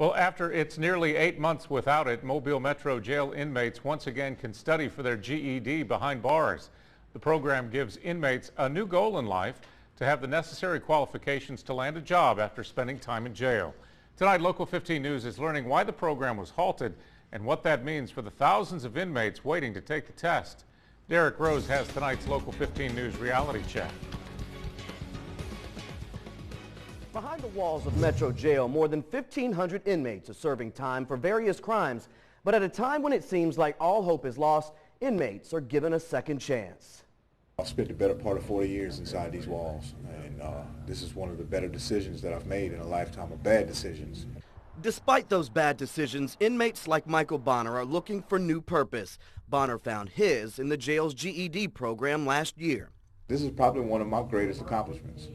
Well, after it's nearly 8 months without it, Mobile Metro Jail inmates once again can study for their GED behind bars. The program gives inmates a new goal in life: to have the necessary qualifications to land a job after spending time in jail. Tonight, Local 15 News is learning why the program was halted and what that means for the thousands of inmates waiting to take the test. Derek Rose has tonight's Local 15 News reality check. Behind the walls of Metro Jail, more than 1,500 inmates are serving time for various crimes. But at a time when it seems like all hope is lost, inmates are given a second chance. I've spent the better part of 40 years inside these walls, and this is one of the better decisions that I've made in a lifetime of bad decisions. Despite those bad decisions, inmates like Michael Bonner are looking for new purpose. Bonner found his in the jail's GED program last year. This is probably one of my greatest accomplishments.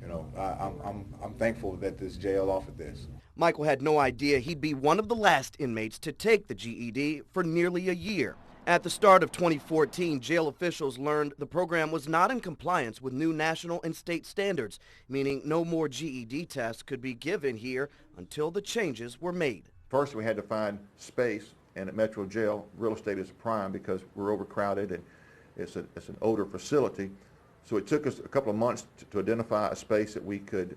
You know, I'm thankful that this jail offered this. Michael had no idea he'd be one of the last inmates to take the GED for nearly a year. At the start of 2014, jail officials learned the program was not in compliance with new national and state standards, meaning no more GED tests could be given here until the changes were made. First, we had to find space, and at Metro Jail, real estate is a prime because we're overcrowded and it's an older facility. So it took us a couple of months to identify a space that we could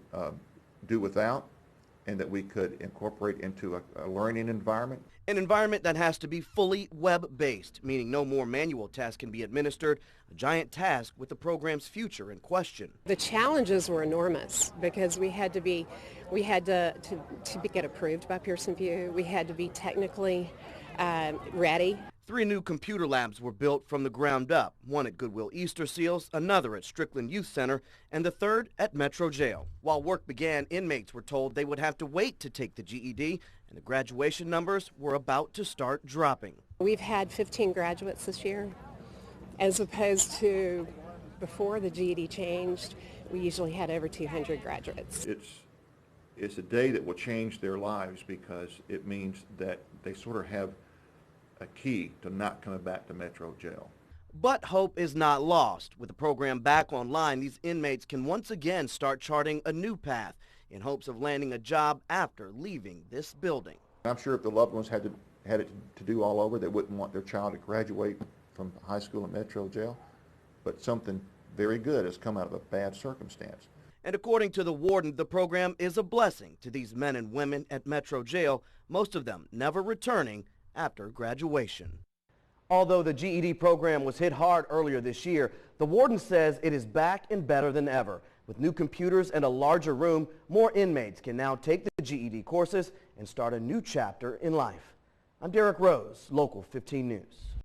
do without and that we could incorporate into a learning environment. An environment that has to be fully web-based, meaning no more manual tasks can be administered, a giant task with the program's future in question. The challenges were enormous because we had to get approved by Pearson VUE. We had to be technically ready. 3 new computer labs were built from the ground up, one at Goodwill Easter Seals, another at Strickland Youth Center, and the third at Metro Jail. While work began, inmates were told they would have to wait to take the GED, and the graduation numbers were about to start dropping. We've had 15 graduates this year, as opposed to before the GED changed, we usually had over 200 graduates. It's a day that will change their lives because it means that they sort of have a key to not coming back to Metro Jail. But hope is not lost. With the program back online, these inmates can once again start charting a new path in hopes of landing a job after leaving this building. I'm sure if the loved ones had it to do all over, they wouldn't want their child to graduate from high school at Metro Jail. But something very good has come out of a bad circumstance. And according to the warden, the program is a blessing to these men and women at Metro Jail, most of them never returning after graduation. Although the GED program was hit hard earlier this year, the warden says it is back and better than ever. With new computers and a larger room, more inmates can now take the GED courses and start a new chapter in life. I'm Derek Rose, Local 15 News.